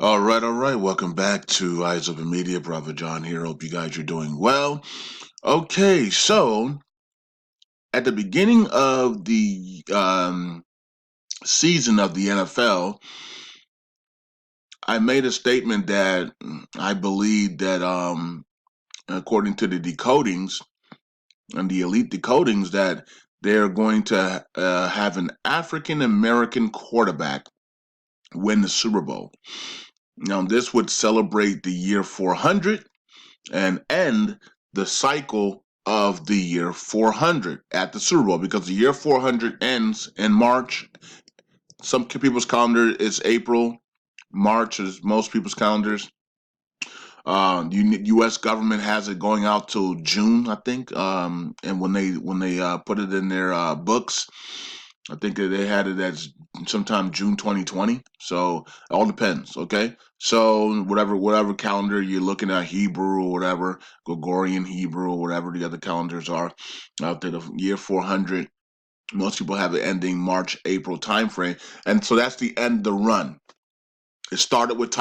All right. Welcome back to Eyes Open Media. Brother John here. Hope you guys are doing well. Okay, so at the beginning of the season of the NFL, I made a statement that I believe that, according to the decodings and the elite decodings, that they're going to have an African American quarterback win the Super Bowl. Now, this would celebrate the year 400 and end the cycle of the year 400 at the Super Bowl, because the year 400 ends in March. Some people's calendar is April. March is most people's calendars. The U.S. government has it going out till June, I think. And when they put it in their books, I think that they had it as sometime June 2020. So it all depends. Okay, so whatever calendar you're looking at, Hebrew or whatever, Gregorian Hebrew or whatever the other calendars are out there, the year 400. Most people have it ending March April timeframe, and so that's the end of the run. It started with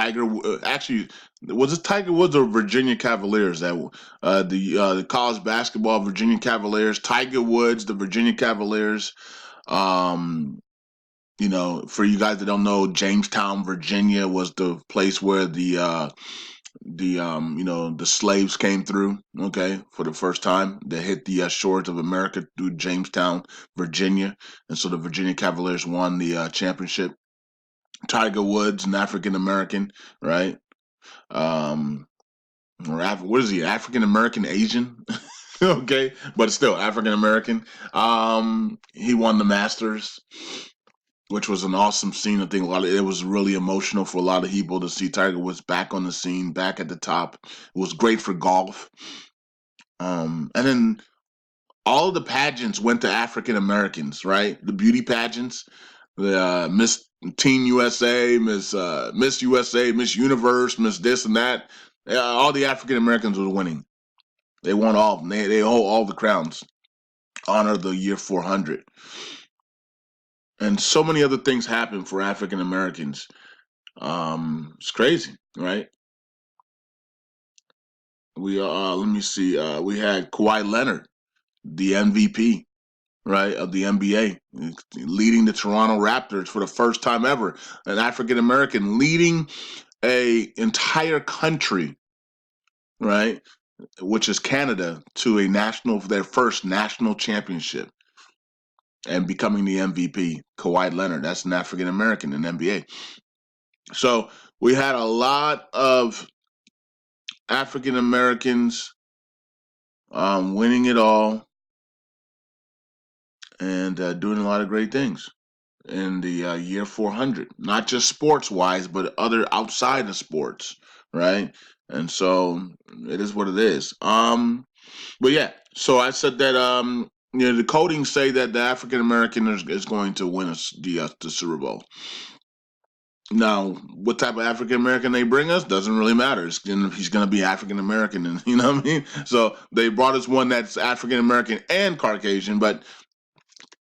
Actually, was it Tiger Woods or Virginia Cavaliers that the college basketball Virginia Cavaliers? Tiger Woods, the Virginia Cavaliers. Um, for you guys that don't know, Jamestown, Virginia, was the place where the slaves came through. Okay, for the first time, they hit the shores of America through Jamestown, Virginia, and so the Virginia Cavaliers won the championship. Tiger Woods, an African American, right? Um, what is he? African American, Asian? Okay, but still African American. He won the Masters, which was an awesome scene. I think it was really emotional for a lot of people to see Tiger Woods back on the scene, back at the top. It was great for golf. And then all of the pageants went to African Americans, right? The beauty pageants, the Miss Teen USA, Miss USA, Miss Universe, Miss this and that. All the African Americans were winning. They won all of them. They hold all the crowns. Honor the year 400. And so many other things happen for African Americans. It's crazy, right? Let me see. We had Kawhi Leonard, the MVP, right, of the NBA, leading the Toronto Raptors for the first time ever. An African American leading a entire country, right, which is Canada, to their first national championship and becoming the MVP. Kawhi Leonard, that's an African American in NBA. So we had a lot of African Americans winning it all and doing a lot of great things in the year 400, not just sports wise, but other outside of sports, right? And so it is what it is. But yeah, so I said that the codings say that the African American is going to win the Super Bowl. Now, what type of African American they bring us doesn't really matter. He's going to be African American, and you know what I mean. So they brought us one that's African American and Caucasian, but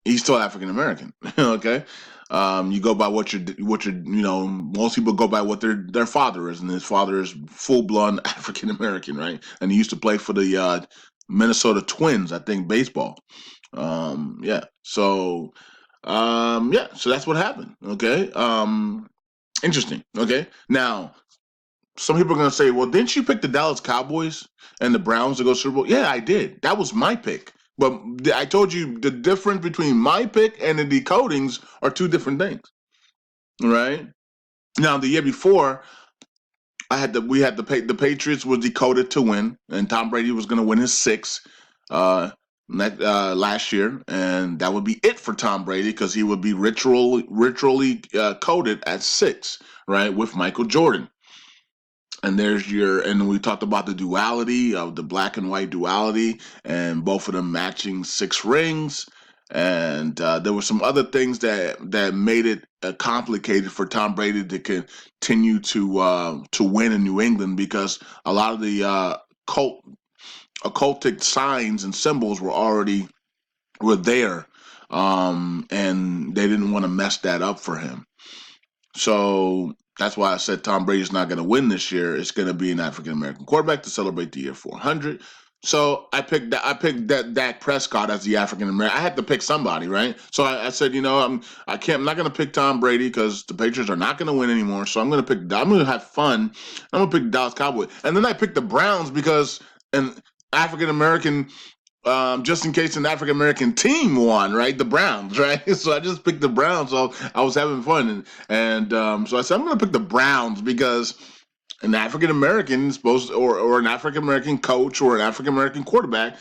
he's still African American. Okay, you go by most people go by what their father is, and his father is full blood African American, right? And he used to play for the Minnesota Twins, I think, baseball. Yeah, so so that's what happened. Okay, interesting. Okay, now some people are gonna say, well, didn't you pick the Dallas Cowboys and the Browns to go Super Bowl? Yeah, I did. That was my pick. But I told you the difference between my pick and the decodings are two different things, right? Now, the year before, the Patriots was decoded to win, and Tom Brady was going to win his sixth last year, and that would be it for Tom Brady because he would be ritually coded at six, right, with Michael Jordan. And we talked about the duality of the black and white duality, and both of them matching six rings. And there were some other things that made it complicated for Tom Brady to continue to win in New England, because a lot of the occultic signs and symbols were there, and they didn't want to mess that up for him. So That's why I said Tom Brady's not going to win this year. It's going to be an African American quarterback to celebrate the year 400. So I picked that. I picked that Dak Prescott as the African American. I had to pick somebody, right? So I said, I can't. I'm not going to pick Tom Brady because the Patriots are not going to win anymore. So I'm going to pick. I'm going to have fun. I'm going to pick Dallas Cowboys, and then I picked the Browns because an African American, just in case an African American team won, right? The Browns, right? So I just picked the Browns. So I was having fun, and so I said I'm going to pick the Browns because an African American supposed, or an African American coach, or an African American quarterback,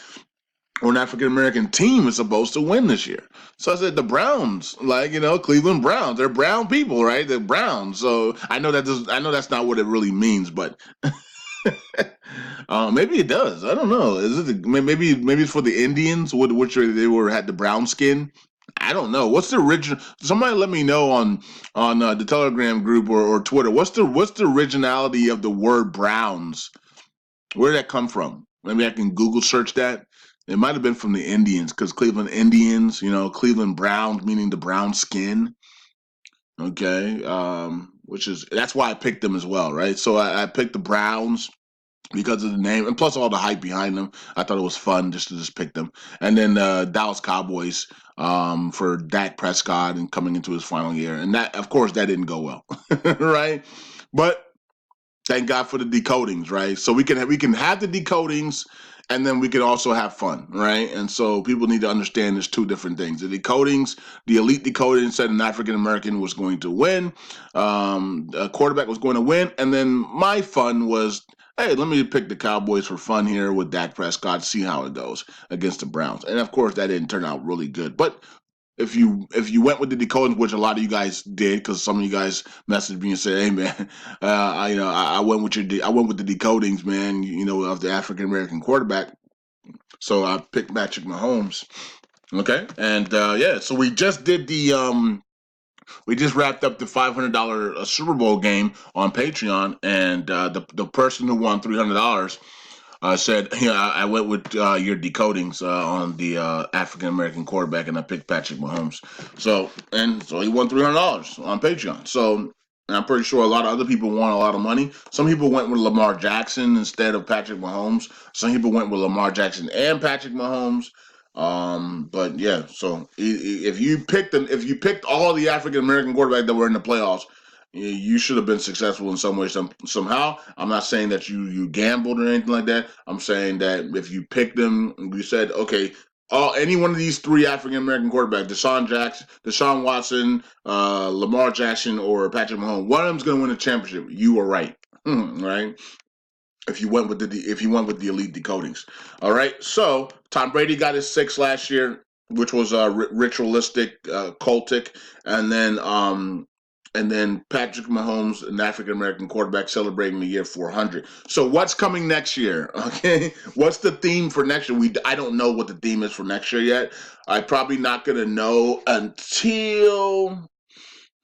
or an African American team is supposed to win this year. So I said the Browns, like Cleveland Browns. They're brown people, right? They're Browns. So I know that's not what it really means, but maybe it does. I don't know. Is it maybe it's for the Indians, which had the brown skin? I don't know. What's the original? Somebody let me know on the Telegram group or Twitter. What's the originality of the word Browns? Where did that come from? Maybe I can Google search that. It might have been from the Indians because Cleveland Indians, Cleveland Browns, meaning the brown skin. Okay, which is that's why I picked them as well, right? So I picked the Browns because of the name and plus all the hype behind them. I thought it was fun just to just pick them. And then Dallas Cowboys for Dak Prescott and coming into his final year. And that, of course, that didn't go well, right? But thank God for the decodings, right? So we can have the decodings, and then we can also have fun, right? And so people need to understand there's two different things. The decodings, the elite decoding said an African American was going to win, a quarterback was going to win, and then my fun was, hey, let me pick the Cowboys for fun here with Dak Prescott, see how it goes against the Browns. And of course, that didn't turn out really good, but if you went with the decodings, which a lot of you guys did, because some of you guys messaged me and said, "Hey man, I went with I went with the decodings, man. Of the African American quarterback." So I picked Patrick Mahomes. Okay, and yeah, so we just wrapped up the $500 Super Bowl game on Patreon, and the person who won $300 said, I went with your decodings on the African American quarterback, and I picked Patrick Mahomes. So he won $300 on Patreon. So and I'm pretty sure a lot of other people won a lot of money. Some people went with Lamar Jackson instead of Patrick Mahomes. Some people went with Lamar Jackson and Patrick Mahomes. But yeah, so if you picked all the African American quarterbacks that were in the playoffs, you should have been successful in some way, somehow. I'm not saying that you gambled or anything like that. I'm saying that if you picked them, you said, okay, any one of these three African American quarterbacks, Deshaun Watson, Lamar Jackson, or Patrick Mahomes, one of them's going to win a championship. You were right, right? If you went with the elite decodings, all right. So Tom Brady got his six last year, which was ritualistic, cultic, and then Patrick Mahomes, an African American quarterback, celebrating the year 400. So what's coming next year? Okay, what's the theme for next year? I don't know what the theme is for next year yet. I'm probably not gonna know until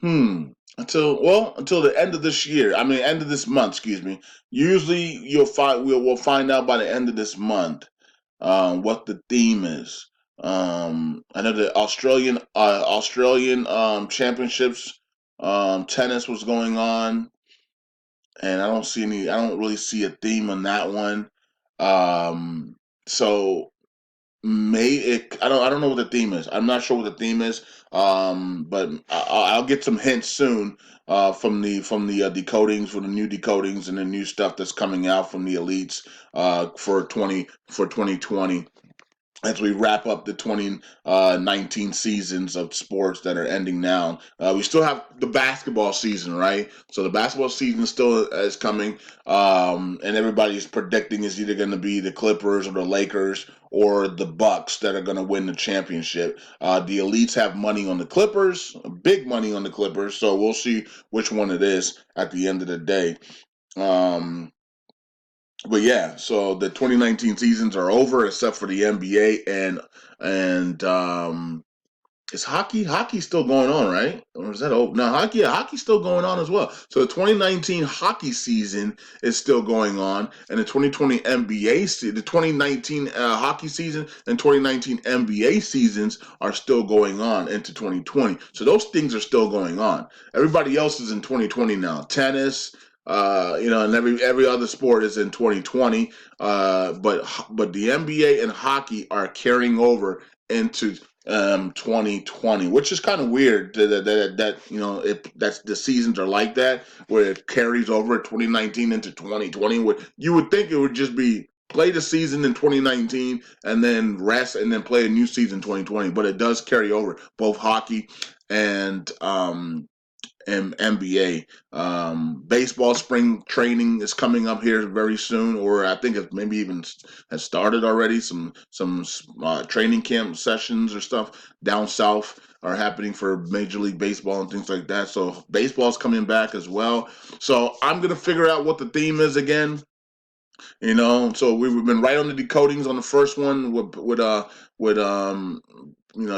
the end of this year. I mean, end of this month. Excuse me. Usually, we'll find out by the end of this month what the theme is. I know the Australian championships, tennis was going on, and I don't really see a theme on that one. So I don't know what the theme is. I'm not sure what the theme is. But I'll get some hints soon from the decodings, for the new decodings and the new stuff that's coming out from the elites for 2020 as we wrap up the 2019 seasons of sports that are ending now. We still have the basketball season, right? So the basketball season still is coming, and everybody's predicting is either going to be the Clippers or the Lakers or the Bucks that are going to win the championship. The elites have money on the Clippers, big money on the Clippers, so we'll see which one it is at the end of the day. But yeah, so the 2019 seasons are over except for the NBA and Is hockey still going on, right? Or is that old? No, hockey's still going on as well. So the 2019 hockey season is still going on, and the 2020 NBA the 2019 hockey season and 2019 NBA seasons are still going on into 2020. So those things are still going on. Everybody else is in 2020 now. Tennis, and every other sport is in 2020. But the NBA and hockey are carrying over into 2020, which is kind of weird that if that's the seasons are like that, where it carries over 2019 into 2020. Where you would think it would just be play the season in 2019 and then rest and then play a new season 2020, but it does carry over both hockey and NBA. Baseball spring training is coming up here very soon, or I think it maybe even has started already. Some training camp sessions or stuff down south are happening for Major League Baseball and things like that. So baseball's coming back as well. So I'm gonna figure out what the theme is again. So we've been right on the decodings on the first one with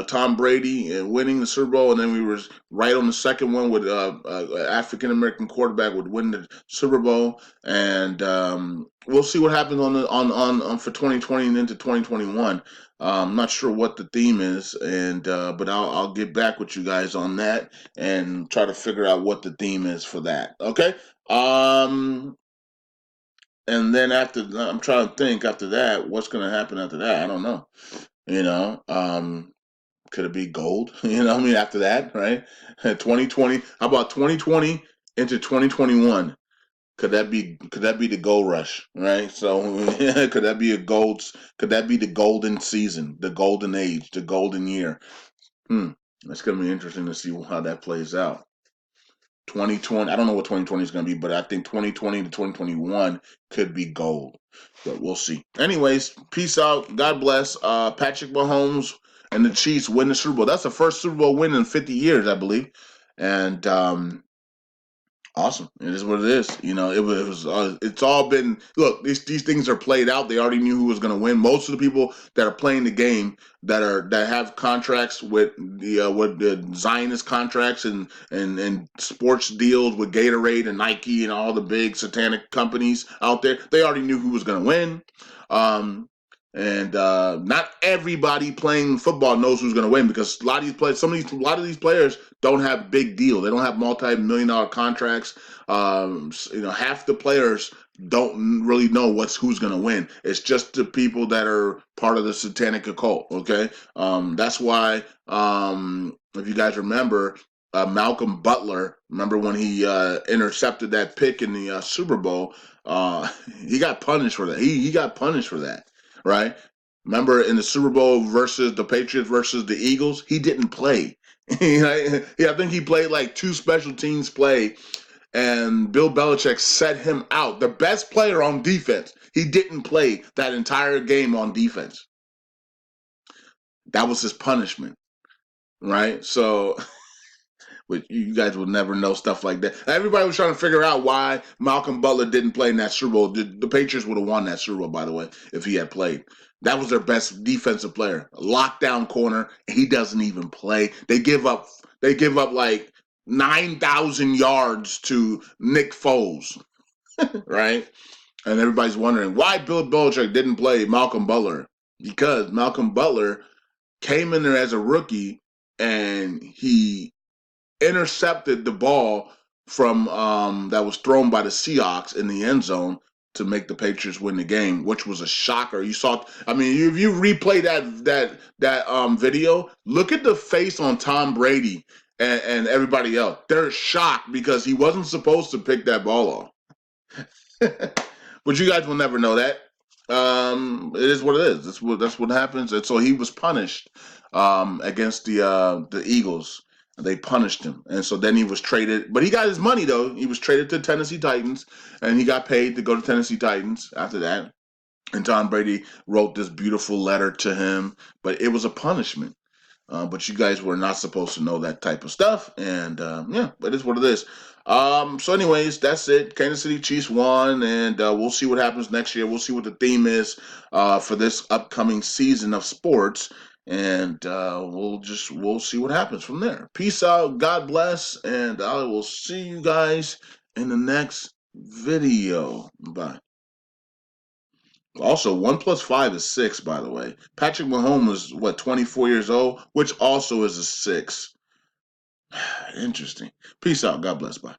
Tom Brady and winning the Super Bowl, and then we were right on the second one with African American quarterback would win the Super Bowl, and we'll see what happens on for 2020 and into 2021. I'm not sure what the theme is, and but I'll get back with you guys on that and try to figure out what the theme is for that. Okay. And then I'm trying to think after that, what's going to happen after that? I don't know. You know, could it be gold? I mean, after that, right? 2020. How about 2020 into 2021? Could that be the gold rush, right? So could that be a gold? Could that be the golden season, the golden age, the golden year? Hmm. That's going to be interesting to see how that plays out. 2020. I don't know what 2020 is going to be, but I think 2020 to 2021 could be gold. But we'll see. Anyways, peace out. God bless. Patrick Mahomes and the Chiefs win the Super Bowl. That's the first Super Bowl win in 50 years, I believe. And awesome. It is what it is. It's all been, look, these things are played out. They already knew who was going to win. Most of the people that are playing the game that have contracts with the Zionist contracts and sports deals with Gatorade and Nike and all the big satanic companies out there, they already knew who was going to win. And not everybody playing football knows who's going to win, because a lot of these players don't have big deal. They don't have multi-million-dollar contracts. Half the players don't really know who's going to win. It's just the people that are part of the satanic occult. Okay, that's why if you guys remember. Malcolm Butler, remember when he intercepted that pick in the Super Bowl? He got punished for that. He got punished for that, right? Remember in the Super Bowl versus the Patriots versus the Eagles, he didn't play. I think he played like two special teams play, and Bill Belichick set him out. The best player on defense, he didn't play that entire game on defense. That was his punishment, right? So but you guys would never know stuff like that. Everybody was trying to figure out why Malcolm Butler didn't play in that Super Bowl. The Patriots would have won that Super Bowl, by the way, if he had played. That was their best defensive player, lockdown corner. He doesn't even play. They give up like 9,000 yards to Nick Foles, right? And everybody's wondering why Bill Belichick didn't play Malcolm Butler, because Malcolm Butler came in there as a rookie and he intercepted the ball from that was thrown by the Seahawks in the end zone to make the Patriots win the game, which was a shocker. You saw, I mean, if you replay that video, look at the face on Tom Brady and everybody else. They're shocked because he wasn't supposed to pick that ball off. But you guys will never know that. It is what it is. That's what happens. And so he was punished against the Eagles. They punished him, and so then he was traded. But he got his money though. He was traded to Tennessee Titans, and he got paid to go to Tennessee Titans after that. And Tom Brady wrote this beautiful letter to him, but it was a punishment. But you guys were not supposed to know that type of stuff, and yeah, but it's what it is. So, anyways, that's it. Kansas City Chiefs won, and we'll see what happens next year. We'll see what the theme is for this upcoming season of sports. and we'll see what happens from there. Peace out. God bless, and I will see you guys in the next video. Bye. Also, 1 plus 5 is 6, by the way. Patrick Mahomes is what, 24 years old, which also is a 6. Interesting. Peace out. God bless. Bye.